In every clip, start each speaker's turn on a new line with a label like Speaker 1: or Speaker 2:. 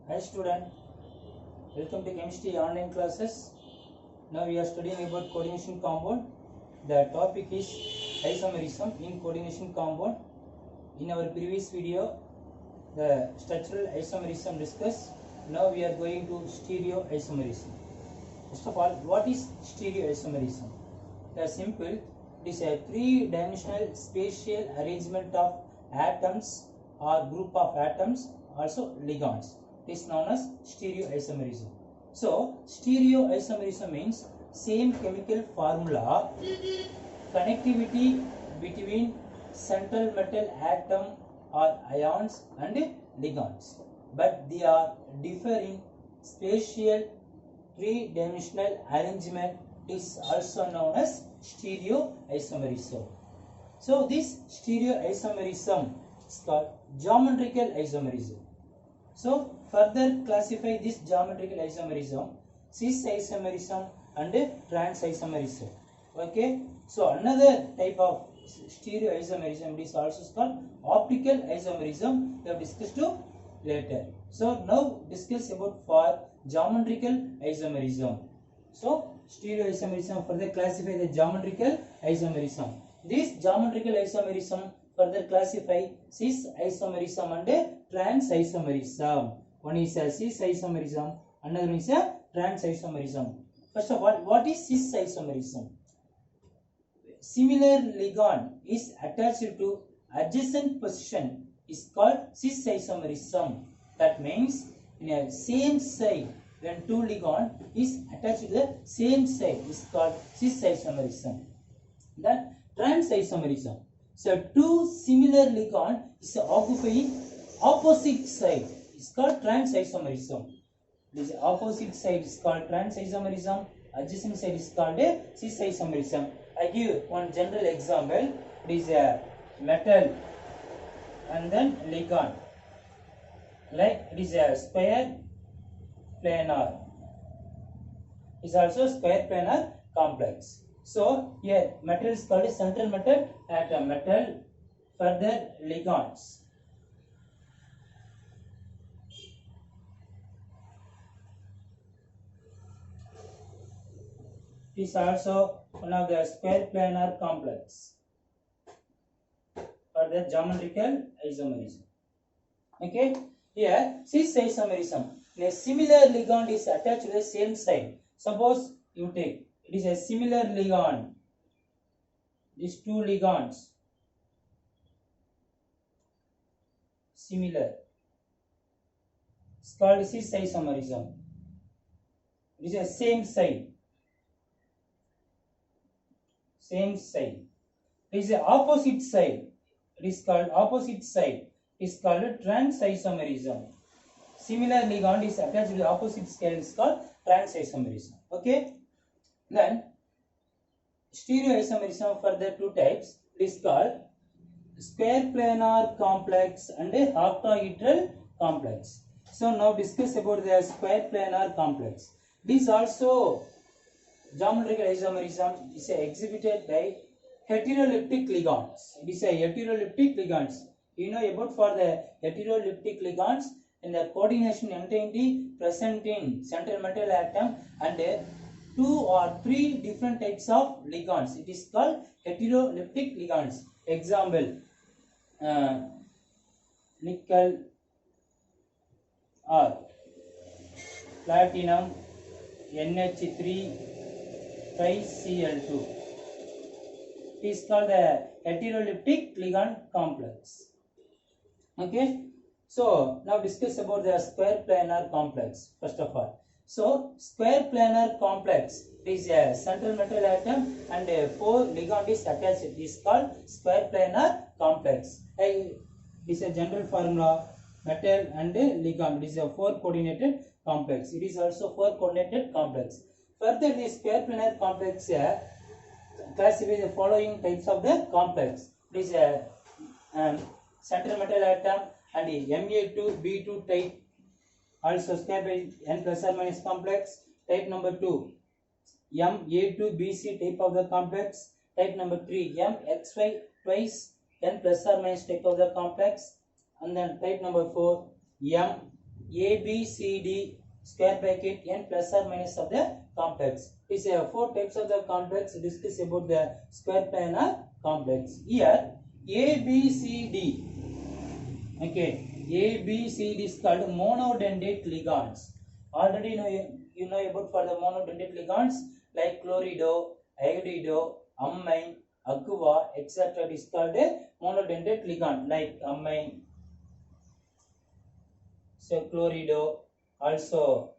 Speaker 1: Hi student, welcome to chemistry online classes. Now we are studying about coordination compound. The topic is isomerism in coordination compound. In our previous video, the structural isomerism discussed. Now we are going to stereoisomerism. First of all, what is stereoisomerism? The simple, it is a three-dimensional spatial arrangement of atoms or group of atoms, also ligands. It is known as stereoisomerism. So, stereoisomerism means same chemical formula, connectivity between central metal atom or ions and ligands, but they are differing spatial three-dimensional arrangement is also known as stereoisomerism. So this stereoisomerism is called geometrical isomerism. So further classify this geometrical isomerism, cis isomerism and trans isomerism. Okay. So another type of stereoisomerism is also called optical isomerism. We have discussed later. So now discuss about for geometrical isomerism. So stereoisomerism further classify the geometrical isomerism. This geometrical isomerism further classify cis isomerism and trans isomerism. One is a cis isomerism, another one is a trans isomerism. First of all, what is cis isomerism? Similar ligand is attached to adjacent position is called cis isomerism. That means in a same side, when two ligand is attached to the same side is called cis isomerism. Then trans isomerism. So two similar ligand is occupying opposite side is called trans isomerism. This opposite side is called trans isomerism. Adjacent side is called a cis isomerism. I give one general example. This is a metal and then ligand. Like it is a square planar. Is also square planar complex. So here metal is called a central metal atom. Metal, further ligands. It is also one of the square planar complex for the geometrical isomerism. Okay, here cis isomerism. A similar ligand is attached to the same side. Suppose you take it is a similar ligand. These two ligands similar. It's called cis isomerism. It is a same side. Same side. It is a opposite side. It is called opposite side. It is called trans isomerism. Similar ligand is attached to the opposite side is called trans isomerism. Okay. Then stereoisomerism for the two types is called square planar complex and a octahedral complex. So now discuss about the square planar complex. This also geometrical isomerism is exhibited by heteroleptic ligands. It is a heteroleptic ligands. You know about for the heteroleptic ligands in the coordination entity present in central metal atom and two or three different types of ligands. It is called heteroleptic ligands. Example, nickel or platinum NH3 Cl2. It is called the heteroleptic ligand complex. Okay. So now discuss about the square planar complex first of all. So square planar complex is a central metal atom and four ligand is attached. It is called square planar complex. It is a general formula. Metal and ligand. It is a four coordinated complex. It is also four coordinated complex. Further, the square planar complex classify the following types of the complex. It is a central metal atom and Ma2B2 type, also square by n plus or minus complex. Type number 2, Ma2BC type of the complex. Type number 3, MXY twice n plus or minus type of the complex. And then type number 4, A, B, C, D square bracket n plus or minus of the complex. It's a 4 types of the complex. Discuss about the square planar complex. Here A, B, C, D. Okay, A, B, C, D is called monodendate ligands. Already you know about for the monodendate ligands like chlorido, iodido, amine, aqua, etc. It is called a monodendate ligand like amine, so chlorido, also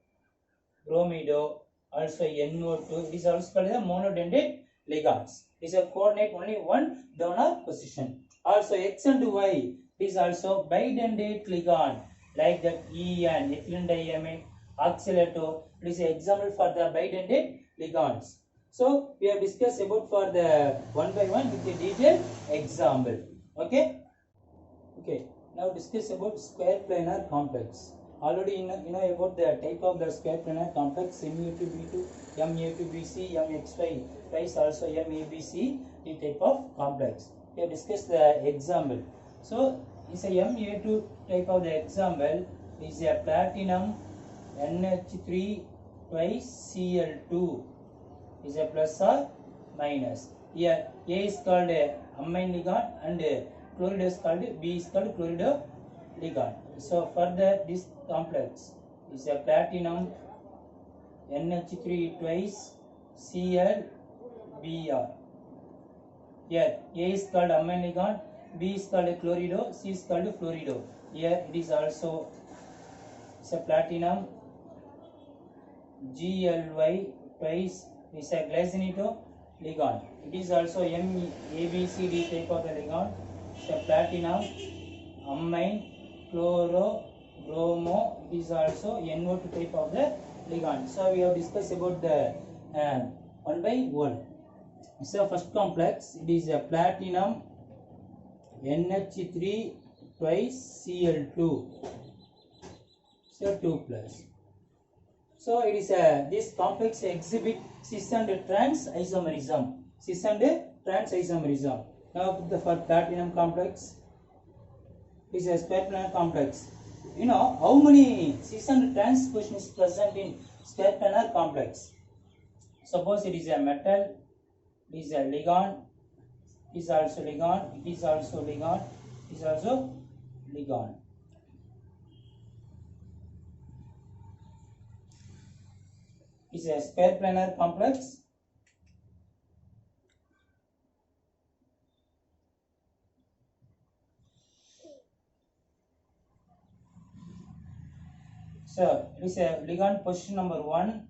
Speaker 1: bromido, also NO2. It is also called a monodendate ligands. It is a coordinate only one donor position. Also X and Y is also bidendate ligand like that EN, ethylene diamine, oxalato. It is an example for the bidendate ligands. So we have discussed about for the one by one with a detailed example. Okay. Okay. Now discuss about square planar complex. Already you know about the type of the square planar complex MU2B2, MA2BC, MXY, twice also MABC, the type of complex. We have discussed the example. So is a Ma2 type of the example is a platinum NH3 twice Cl2 is a plus or minus. Here A is called a amine ligand and chlorido is called B is called chlorido ligand. So further this complex is a platinum NH3 twice ClBr. Here A is called amine ligand, B is called chlorido, C is called fluorido. Here it is also a platinum Gly twice is a glycinito ligand. It is also ABCD type of the ligand. It's a platinum, amine, chloro, bromo. It is also NO2 type of the ligand. So we have discussed about the one by one. So first complex, it is a platinum NH3 twice Cl2. So 2 plus. So it is this complex exhibit cis and trans isomerism. Cis and trans isomerism. Now for platinum complex, it is a square planar complex. You know how many cis and trans position is present in square planar complex? Suppose it is a metal, it is a ligand, it is also ligand, it is also ligand, it is also ligand. Is a square planar complex. So it is a ligand position number 1,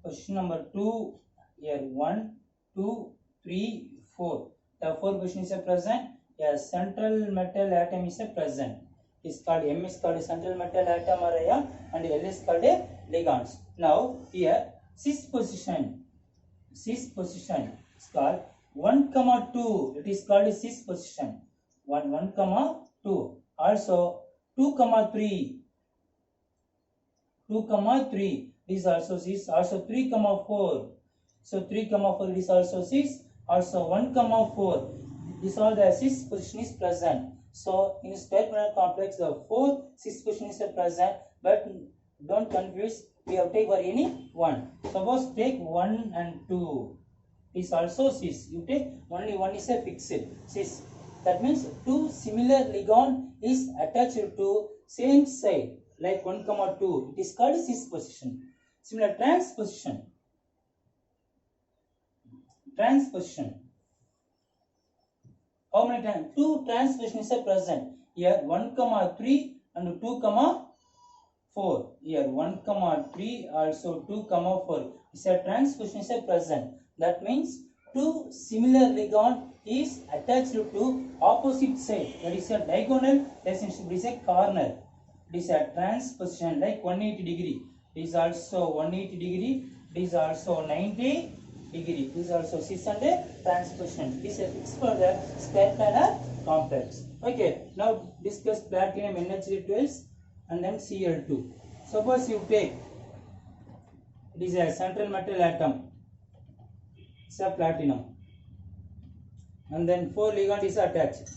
Speaker 1: position number 2, here 1, 2, 3, 4. The 4 position is a present. A central metal atom is a present. Is called M is called central metal atom area and L is called a ligands. Now here cis position is called 1, 2. It is called cis position 1, 2. Also 2, 3. 2, 3 is also cis. Also 3, 4. So 3, 4 is also cis. Also 1, 4. This all the cis position is present. So in square planar complex the 4 cis position is present, but don't confuse. We have take for any one. Suppose take 1 and 2 is also cis. You take only one is a fixed cis. That means two similar ligand is attached to same side like 1, 2. It is called cis position. Similar trans position. How many times? 2 trans positions are present. Here 1, 3 and 2, 4. Here 1, 3 also 2, 4. Is a trans positions are present. That means two similar ligand is attached to opposite side. That is a diagonal relationship. It is a corner. It is a trans position like 180 degree. It is also 180 degree. It is also 90 degree. This is also cis and trans position. This is fixed for the square planar complex. Okay. Now discuss platinum NH2 and then Cl2. Suppose you take, it is a central metal atom. It's a platinum. And then 4 ligand is attached.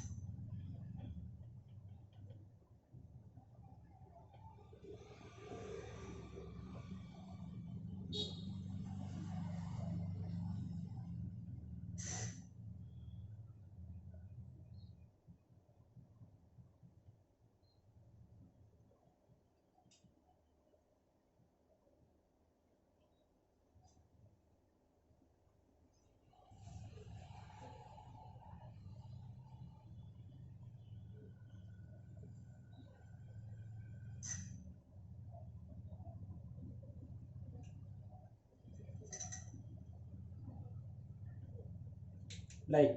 Speaker 1: like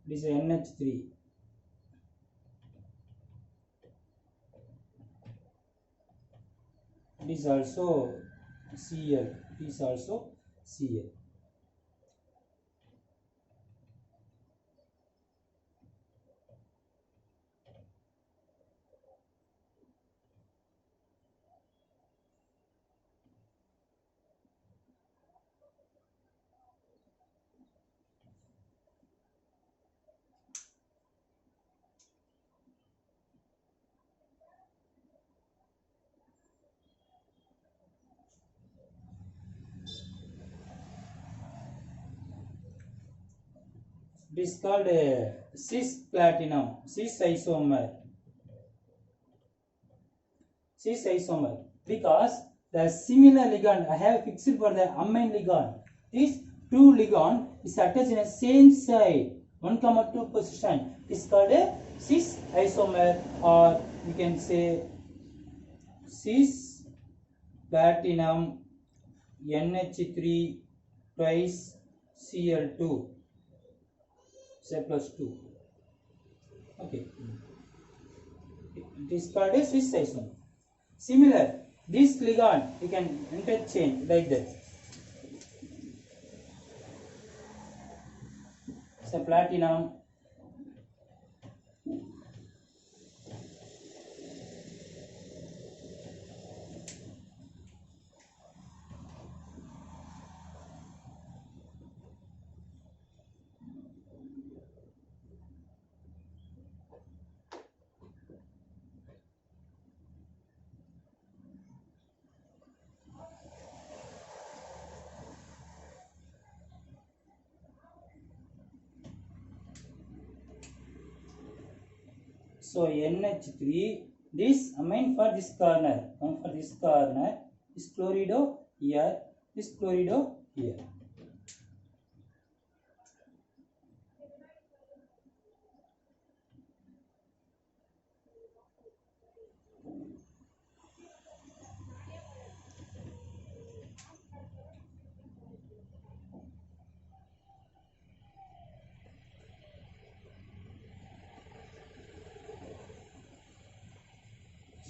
Speaker 1: this is NH3. It is also Cl. It is also Cl. It is called a cis platinum, cis isomer, because the similar ligand I have fixed for the amine ligand. This two ligand is attached in the same side, 1,2 position. It is called a cis isomer, or you can say cis platinum NH3 twice Cl2, say plus 2. Okay, it is called a cis isomer. Similar, this ligand you can interchange like that. So platinum so NH3, this amine for this corner, come for this corner, this chlorido here, this chlorido here.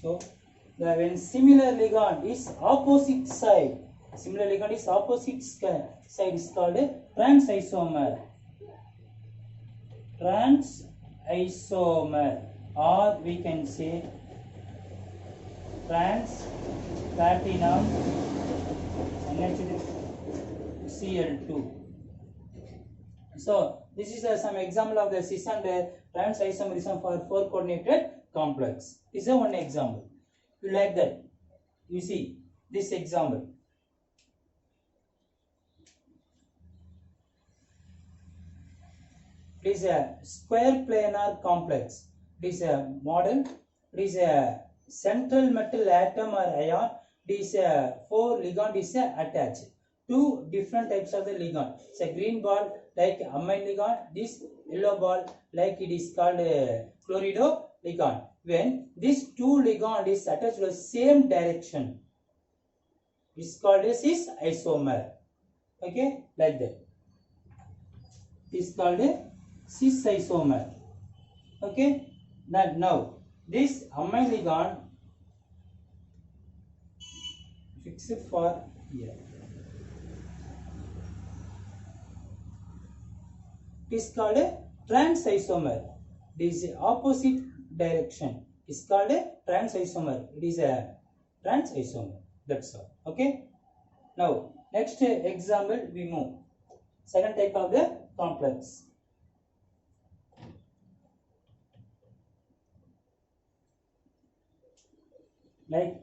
Speaker 1: So when similar ligand is opposite side, is called a trans isomer. Trans isomer, or we can say trans platinum Cl2. So this is some example of the cis and trans isomerism for 4 coordinated complex. This is one example. You like that? You see this example. It is a square planar complex. It is a model. It is a central metal atom or ion. It is a 4 ligand is attached. 2 different types of the ligand. It's a green ball like amine ligand. This yellow ball like it is called a chlorido ligand. When this 2 ligand is attached to the same direction, it's called a cis isomer. Okay, like that. It's called a cis isomer. Okay, now this amine ligand fixed for here. It is called a trans isomer. It is opposite direction. It is called a trans isomer. It is a trans isomer. That's all. Okay. Now next example we move. Second type of the complex. Like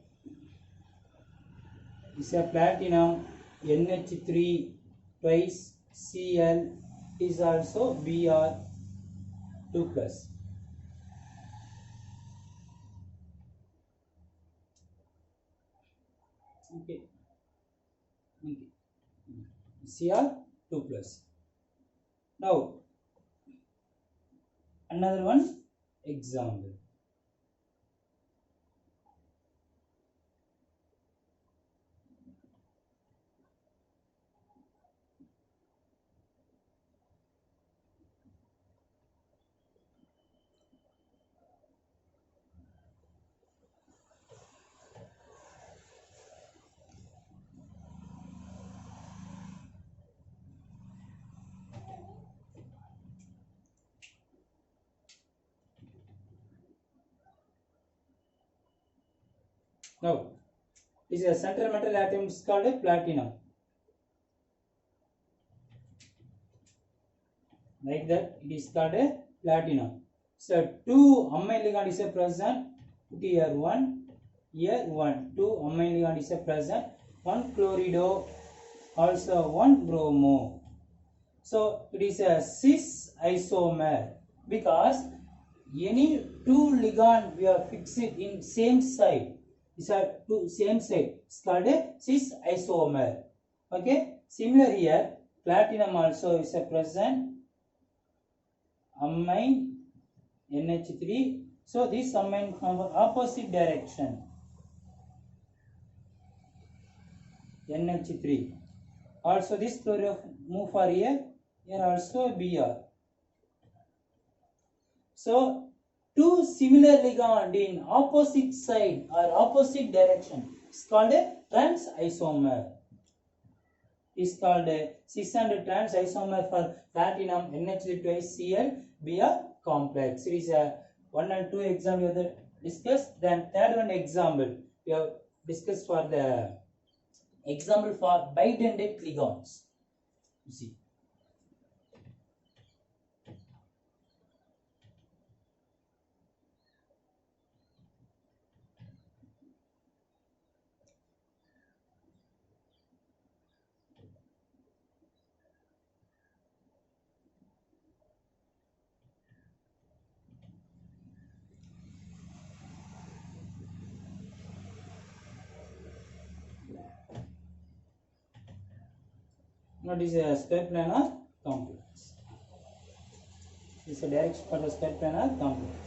Speaker 1: it's a platinum NH3 twice Cl is also Br2 plus. Okay. Cr2 plus. Now another one example. Now, this is a central metal atom is called a platinum. Like that, it is called a platinum. So, two amine ligand is a present. Put here one, here one. Two amine ligand is a present. One chlorido, also one bromo. So, it is a cis isomer because any two ligand we are fixed in same side. These are two same side. It's called a cis isomer. Okay. Similar here, platinum also is a present. Amine NH3. So this amine from opposite direction. NH3. Also this chloride move for here. Here also Br. So two similar ligand in opposite side or opposite direction is called a trans isomer. Is called a cis and trans isomer for platinum NH3 twice Cl Br complex. It is a 1 and 2 example we have discussed. Then third one example we have discussed for the example for bidentate ligands. You see. Now this is a square planar complex. This is a direction for the square planar complex.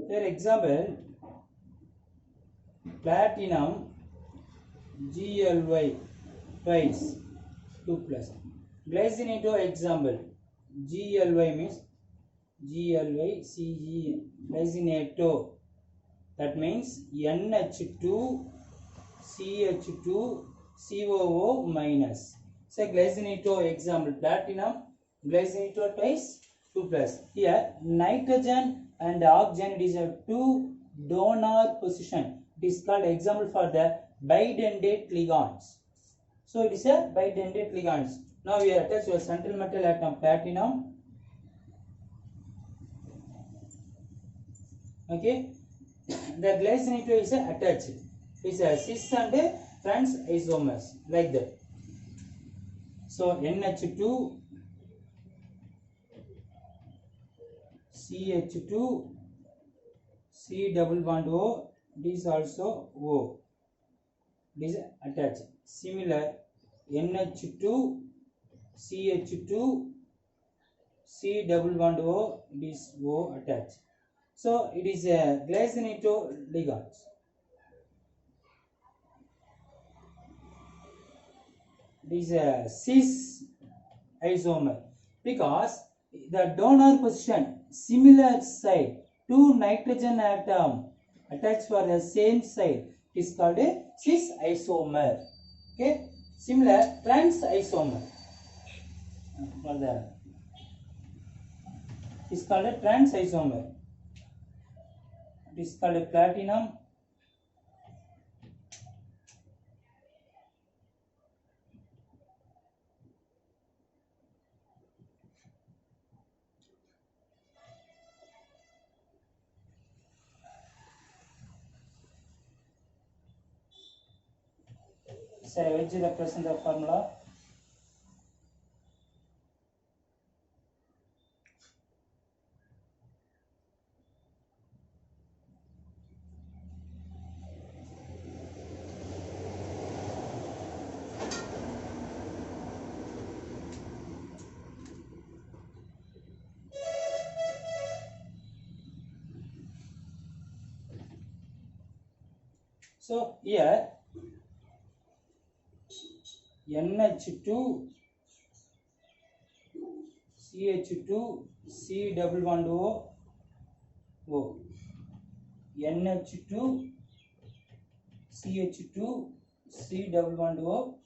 Speaker 1: Here example, platinum GLY twice 2 plus. Glycinito example, GLY means GLY CE glycinato, that means NH2 CH2 COO minus. So glycinito example, platinum glycinito twice 2 plus. Here nitrogen and oxygen, it is a two donor position. It is called example for the bidentate ligands. So it is a bidentate ligands. Now we are attached to a central metal atom platinum. Okay, the glycinito is attached. It is a cis and a trans isomers like that. So NH2 CH2 C double bond O, this also O, this attached. Similar NH2 CH2 C double bond O, this O attached. So it is a glycinito ligands. This is a cis isomer because the donor position similar side, two nitrogen atom attached for the same side is called a cis isomer. Okay, similar trans isomer for the is called a trans isomer. It is called a platinum. So which represent the formula? So here NH2 CH2 C double bond O O. NH2 CH2 C double bond O.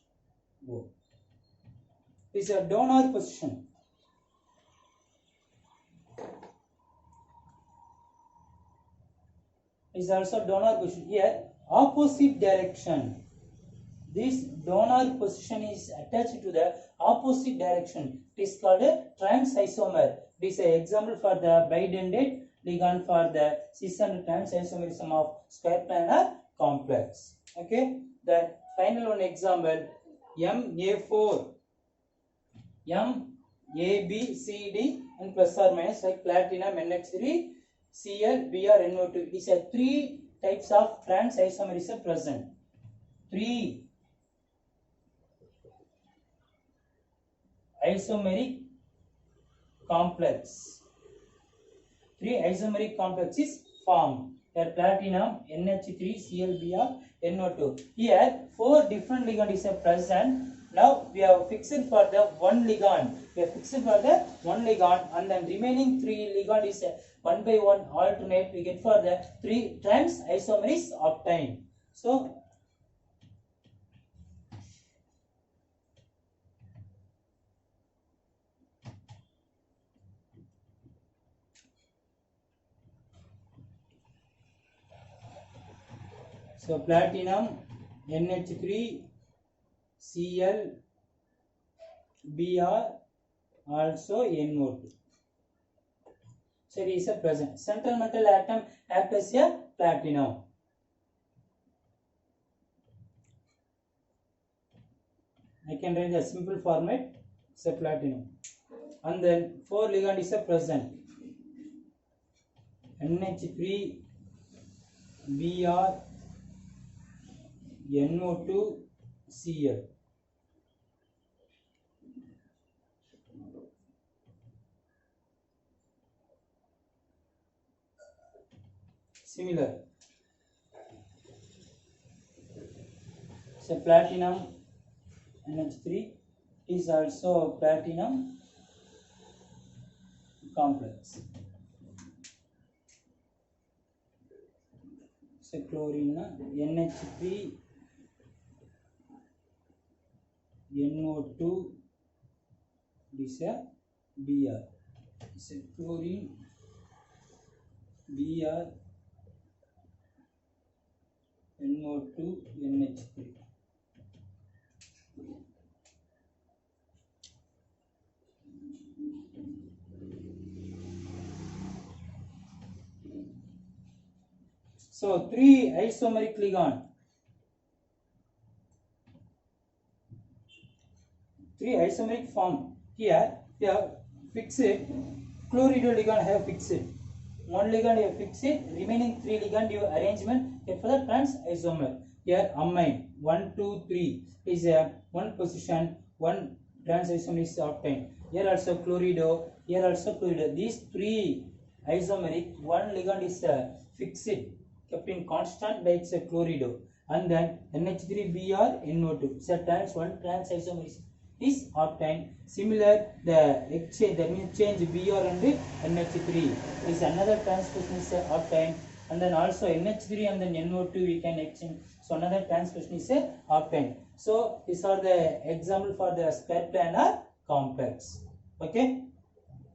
Speaker 1: Is a donor position. Is also donor position. Here opposite direction. This donor position is attached to the opposite direction. It is called a trans isomer. It is an example for the bidentate ligand for the cis and trans isomerism of square planar complex. Okay. The final one example MA4, MABCD and plus or minus like platinum, NH3, Cl, Br, NO2. These are three types of trans isomerism present. Three isomeric complex. Three isomeric complexes formed. Here platinum, NH3, Cl, Br, NO2. Here four different ligand is present. Now we have fixed for the one ligand. We have fixed for the one ligand, and then remaining three ligand is one by one alternate. We get for the three trans isomers obtained. So platinum, NH3, Cl, Br, also NO2. So it is a present. Central metal atom acts as a platinum. I can write the simple format. It's a platinum. And then four ligand is a present. NH3, Br, NO2, Cl. Similar. So platinum NH3 is also platinum complex. So chlorine NH3 NO2 is a Br. So chlorine Br NO2 NH3. So three isomeric ligand. Three isomeric form. Here we have fixed chlorido ligand have fixed. One ligand you fix it, remaining three ligand you arrangement for the trans isomer. Here amine 1, 2, 3 is a one position, one trans isomer is obtained. Here also chlorido, here also chlorido. These three isomeric, one ligand is fixed, kept in constant by its chlorido, and then NH3Br NO2. So one trans isomer is obtained. Similar, the exchange, that means change Br and NH3 is another transposition is obtained, and then also NH3 and then NO2 we can exchange. So another transposition is obtained. So these are the example for the square planar complex. Okay.